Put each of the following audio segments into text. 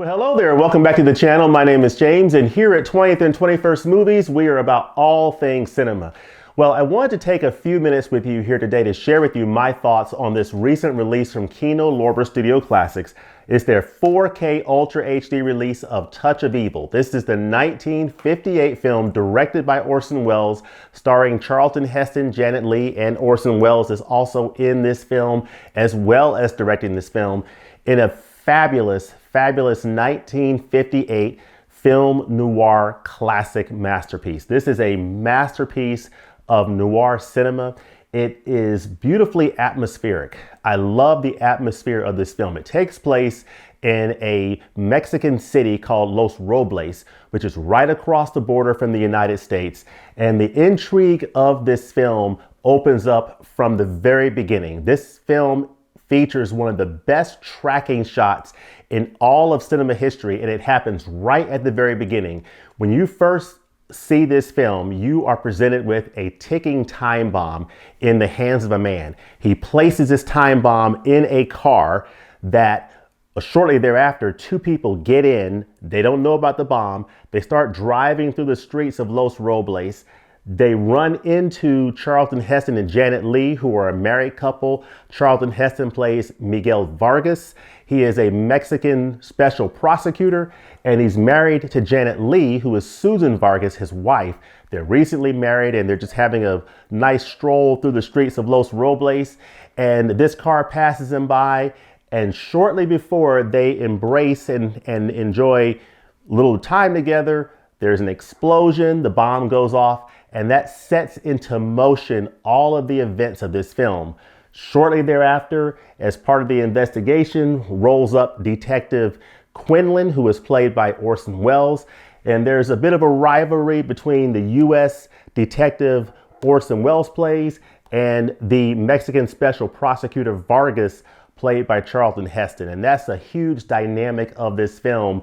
Well, hello there. Welcome back to the channel. My name is James, and here at 20th and 21st Movies, we are about all things cinema. Well, I wanted to take a few minutes with you here today to share with you my thoughts on this recent release from Kino Lorber Studio Classics. It's their 4K Ultra HD release of Touch of Evil. This is the 1958 film directed by Orson Welles, starring Charlton Heston, Janet Leigh, and Orson Welles is also in this film, as well as directing this film in a fabulous 1958 film noir classic masterpiece. This is a masterpiece of noir cinema. It is beautifully atmospheric. I love the atmosphere of this film. It takes place in a Mexican city called Los Robles, which is right across the border from the United States. And the intrigue of this film opens up from the very beginning. This film features one of the best tracking shots in all of cinema history, and it happens right at the very beginning. When you first see this film, you are presented with a ticking time bomb in the hands of a man. He places this time bomb in a car that shortly thereafter, two people get in. They don't know about the bomb. They start driving through the streets of Los Robles. They run into Charlton Heston and Janet Leigh, who are a married couple. Charlton Heston plays Miguel Vargas. He is a Mexican special prosecutor, and he's married to Janet Leigh, who is Susan Vargas, his wife. They're recently married, and they're just having a nice stroll through the streets of Los Robles. And this car passes them by, and shortly before they embrace and enjoy a little time together, there's an explosion, the bomb goes off, and that sets into motion all of the events of this film. Shortly thereafter, as part of the investigation, rolls up Detective Quinlan, who is played by Orson Welles. And there's a bit of a rivalry between the U.S. detective Orson Welles plays and the Mexican special prosecutor Vargas, played by Charlton Heston. And that's a huge dynamic of this film.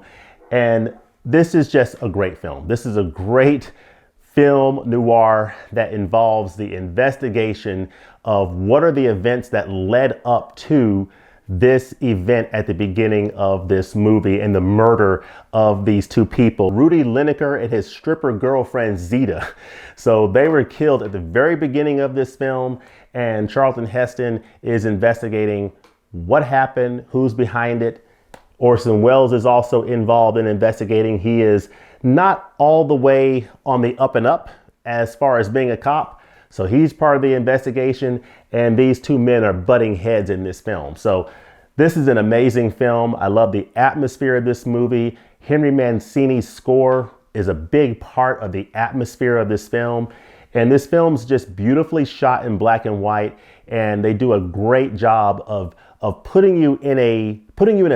And this is just a great film. This is a great film noir that involves the investigation of what are the events that led up to this event at the beginning of this movie and the murder of these two people, Rudy Lineker and his stripper girlfriend Zita. So they were killed at the very beginning of this film, and Charlton Heston is investigating what happened, who's behind it. Orson Welles is also involved in investigating. He is not all the way on the up and up as far as being a cop. So he's part of the investigation, and these two men are butting heads in this film. So this is an amazing film. I love the atmosphere of this movie. Henry Mancini's score is a big part of the atmosphere of this film. And this film's just beautifully shot in black and white, and they do a great job of putting you in a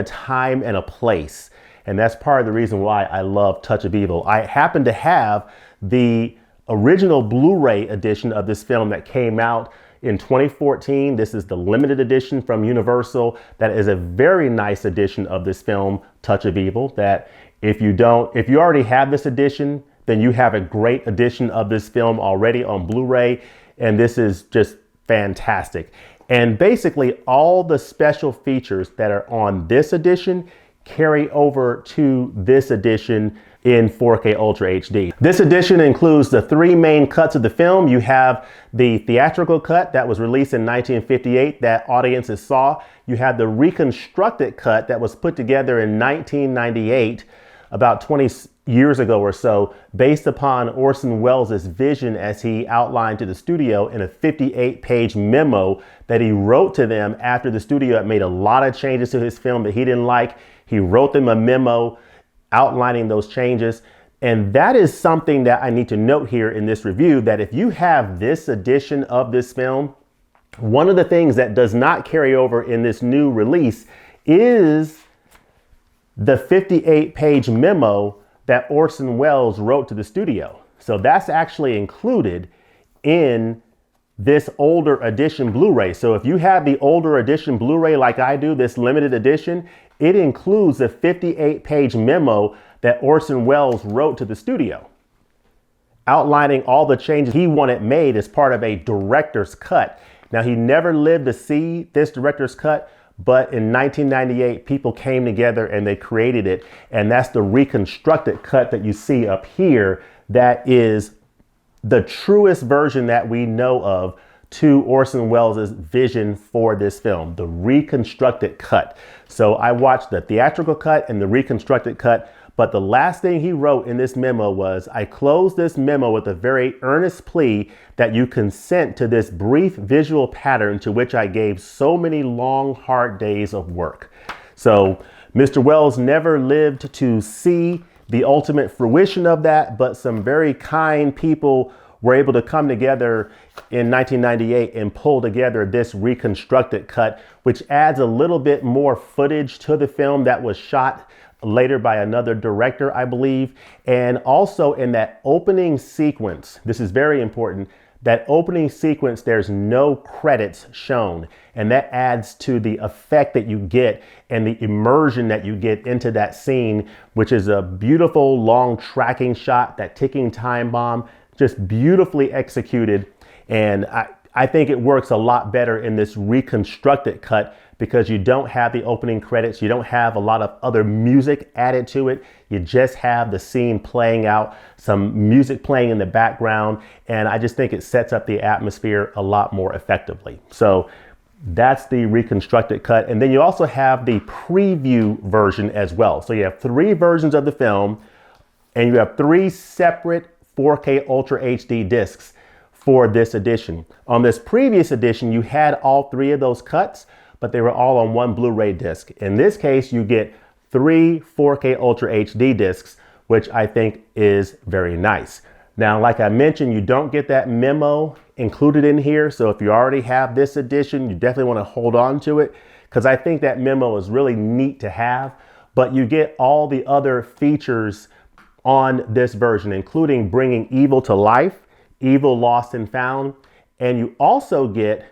time and a place. And that's part of the reason why I love Touch of Evil. I happen to have the original Blu-ray edition of this film that came out in 2014. This is the limited edition from Universal. That is a very nice edition of this film, Touch of Evil, that if you already have this edition, then you have a great edition of this film already on Blu-ray. And this is just fantastic. And basically all the special features that are on this edition carry over to this edition in 4K Ultra HD. This edition includes the three main cuts of the film. You have the theatrical cut that was released in 1958 that audiences saw. You have the reconstructed cut that was put together in 1998, about 20 years ago or so, based upon Orson Welles' vision as he outlined to the studio in a 58-page memo that he wrote to them after the studio had made a lot of changes to his film that he didn't like. He wrote them a memo outlining those changes. And that is something that I need to note here in this review, that if you have this edition of this film, one of the things that does not carry over in this new release is the 58-page memo that Orson Welles wrote to the studio. So that's actually included in this older edition Blu-ray. So if you have the older edition Blu-ray like I do, this limited edition, it includes a 58-page memo that Orson Welles wrote to the studio, outlining all the changes he wanted made as part of a director's cut. Now, he never lived to see this director's cut, but in 1998, people came together and they created it. And that's the reconstructed cut that you see up here. That is the truest version that we know of to Orson Welles' vision for this film, the reconstructed cut. So I watched the theatrical cut and the reconstructed cut, but the last thing he wrote in this memo was, I close this memo with a very earnest plea that you consent to this brief visual pattern to which I gave so many long, hard days of work. So Mr. Welles never lived to see the ultimate fruition of that, but some very kind people were able to come together in 1998 and pull together this reconstructed cut, which adds a little bit more footage to the film that was shot later by another director, I believe. And also in that opening sequence, this is very important, that opening sequence, there's no credits shown. And that adds to the effect that you get and the immersion that you get into that scene, which is a beautiful long tracking shot, that ticking time bomb, just beautifully executed. And I think it works a lot better in this reconstructed cut because you don't have the opening credits. You don't have a lot of other music added to it. You just have the scene playing out, some music playing in the background. And I just think it sets up the atmosphere a lot more effectively. So that's the reconstructed cut. And then you also have the preview version as well. So you have 3 versions of the film and you have 3 separate 4K Ultra HD discs for this edition. On this previous edition, you had all 3 of those cuts, but they were all on one Blu-ray disc. In this case, you get 3 4K Ultra HD discs, which I think is very nice. Now, like I mentioned, you don't get that memo included in here. So if you already have this edition, you definitely want to hold on to it because I think that memo is really neat to have, but you get all the other features on this version, including bringing evil to life, evil lost and found, and you also get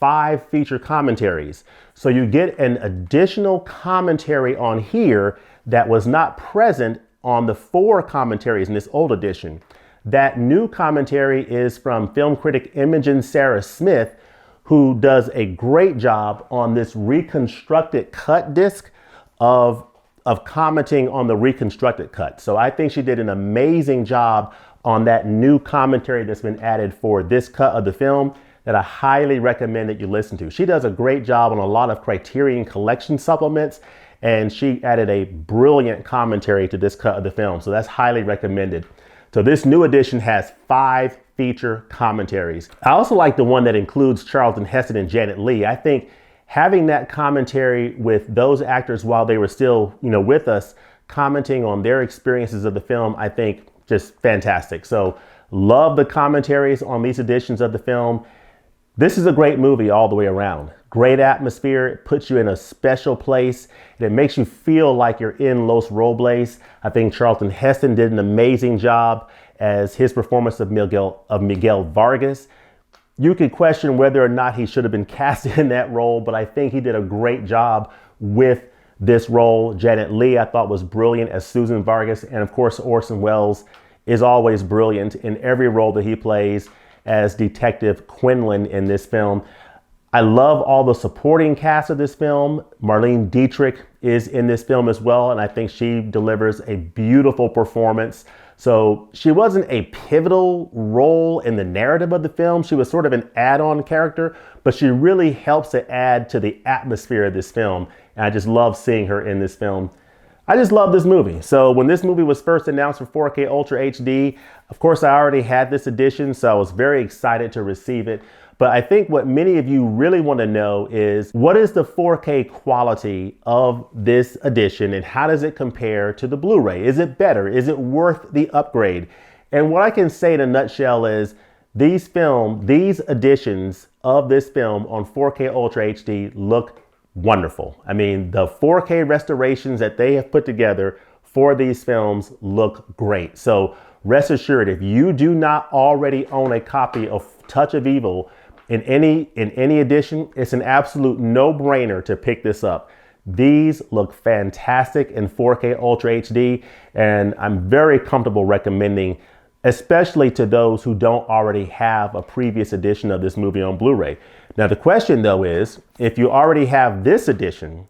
5 feature commentaries. So you get an additional commentary on here that was not present on the 4 commentaries in this old edition. That new commentary is from film critic Imogen Sarah Smith, who does a great job on this reconstructed cut disc of commenting on the reconstructed cut. So I think she did an amazing job on that new commentary that's been added for this cut of the film that I highly recommend that you listen to. She does a great job on a lot of Criterion Collection supplements, and she added a brilliant commentary to this cut of the film. So that's highly recommended. So this new edition has 5 feature commentaries. I also like the one that includes Charlton Heston and Janet Leigh. I think having that commentary with those actors while they were still, with us, commenting on their experiences of the film, I think just fantastic. So love the commentaries on these editions of the film. This is a great movie all the way around. Great atmosphere. It puts you in a special place. And it makes you feel like you're in Los Robles. I think Charlton Heston did an amazing job as his performance of Miguel Vargas. You could question whether or not he should have been cast in that role, but I think he did a great job with this role. Janet Leigh, I thought, was brilliant as Susan Vargas. And of course, Orson Welles is always brilliant in every role that he plays as Detective Quinlan in this film. I love all the supporting cast of this film. Marlene Dietrich is in this film as well, and I think she delivers a beautiful performance. So she wasn't a pivotal role in the narrative of the film. She was sort of an add-on character, but she really helps to add to the atmosphere of this film. And I just love seeing her in this film. I just love this movie. So when this movie was first announced for 4K Ultra HD, of course, I already had this edition, so I was very excited to receive it. But I think what many of you really want to know is, what is the 4K quality of this edition and how does it compare to the Blu-ray? Is it better? Is it worth the upgrade? And what I can say in a nutshell is these editions of this film on 4K Ultra HD look wonderful. I mean, the 4K restorations that they have put together for these films look great. So rest assured, if you do not already own a copy of Touch of Evil in any edition, it's an absolute no-brainer to pick this up. These look fantastic in 4K Ultra HD, and I'm very comfortable recommending especially to those who don't already have a previous edition of this movie on Blu-ray. Now, the question though is, if you already have this edition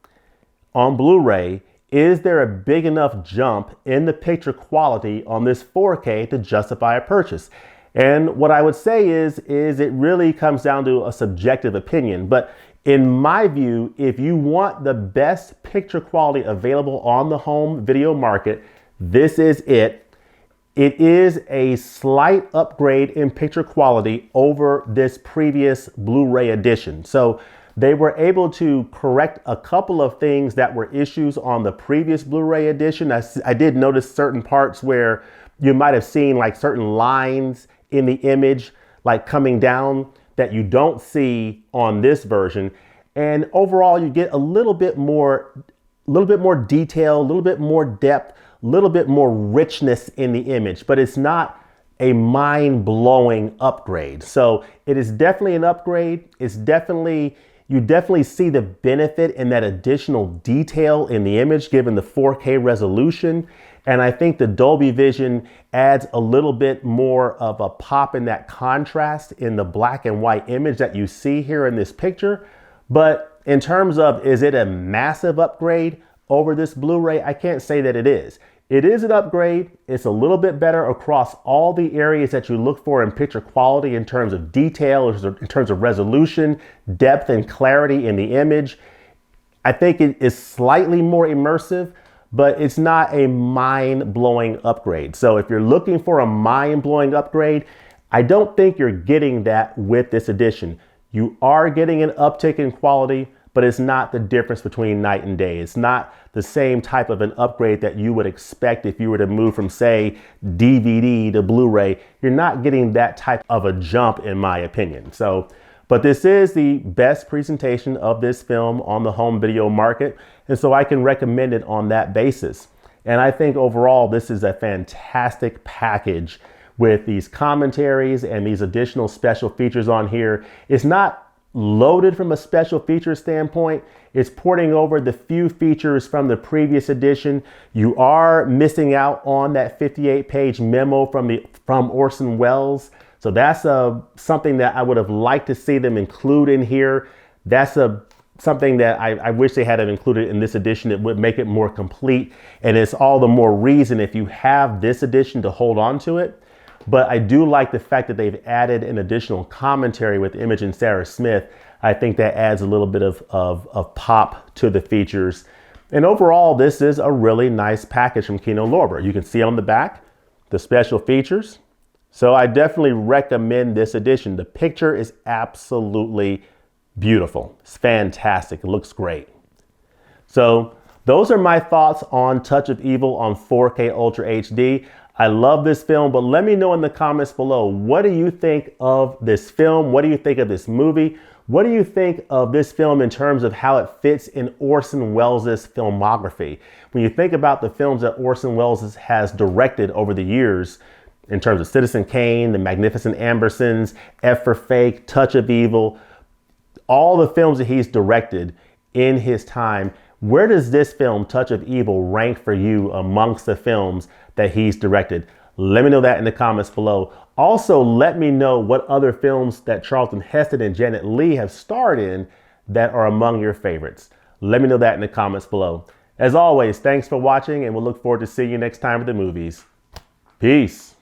on Blu-ray, is there a big enough jump in the picture quality on this 4K to justify a purchase? And what I would say is it really comes down to a subjective opinion. But in my view, if you want the best picture quality available on the home video market, this is it. It is a slight upgrade in picture quality over this previous Blu-ray edition. So they were able to correct a couple of things that were issues on the previous Blu-ray edition. I did notice certain parts where you might have seen like certain lines in the image, like coming down, that you don't see on this version. And overall, you get a little bit more detail, a little bit more depth, a little bit more richness in the image, but it's not a mind-blowing upgrade. So it is definitely an upgrade. You definitely see the benefit in that additional detail in the image given the 4K resolution. And I think the Dolby Vision adds a little bit more of a pop in that contrast in the black and white image that you see here in this picture. But in terms of, is it a massive upgrade over this Blu-ray? I can't say that it is. It is an upgrade. It's a little bit better across all the areas that you look for in picture quality in terms of detail, in terms of resolution, depth, and clarity in the image. I think it is slightly more immersive, but it's not a mind-blowing upgrade. So if you're looking for a mind-blowing upgrade, I don't think you're getting that with this edition. You are getting an uptick in quality, but it's not the difference between night and day. It's not the same type of an upgrade that you would expect if you were to move from, say, DVD to Blu-ray. You're not getting that type of a jump, in my opinion. But this is the best presentation of this film on the home video market, and so I can recommend it on that basis. And I think overall, this is a fantastic package with these commentaries and these additional special features on here. It's not loaded from a special feature standpoint. It's porting over the few features from the previous edition. You are missing out on that 58-page memo from Orson Welles. So that's something that I would have liked to see them include in here. That's something that I wish they had included in this edition. It would make it more complete. And it's all the more reason if you have this edition to hold on to it. But I do like the fact that they've added an additional commentary with Imogen Sarah Smith. I think that adds a little bit of pop to the features. And overall, this is a really nice package from Kino Lorber. You can see on the back the special features. So I definitely recommend this edition. The picture is absolutely beautiful. It's fantastic. It looks great. So those are my thoughts on Touch of Evil on 4K Ultra HD. I love this film, but let me know in the comments below, what do you think of this film? What do you think of this movie? What do you think of this film in terms of how it fits in Orson Welles' filmography? When you think about the films that Orson Welles has directed over the years, in terms of Citizen Kane, The Magnificent Ambersons, F for Fake, Touch of Evil, all the films that he's directed in his time, where does this film, Touch of Evil, rank for you amongst the films that he's directed? Let me know that in the comments below. Also, let me know what other films that Charlton Heston and Janet Leigh have starred in that are among your favorites. Let me know that in the comments below. As always, thanks for watching, and we'll look forward to seeing you next time at the movies. Peace.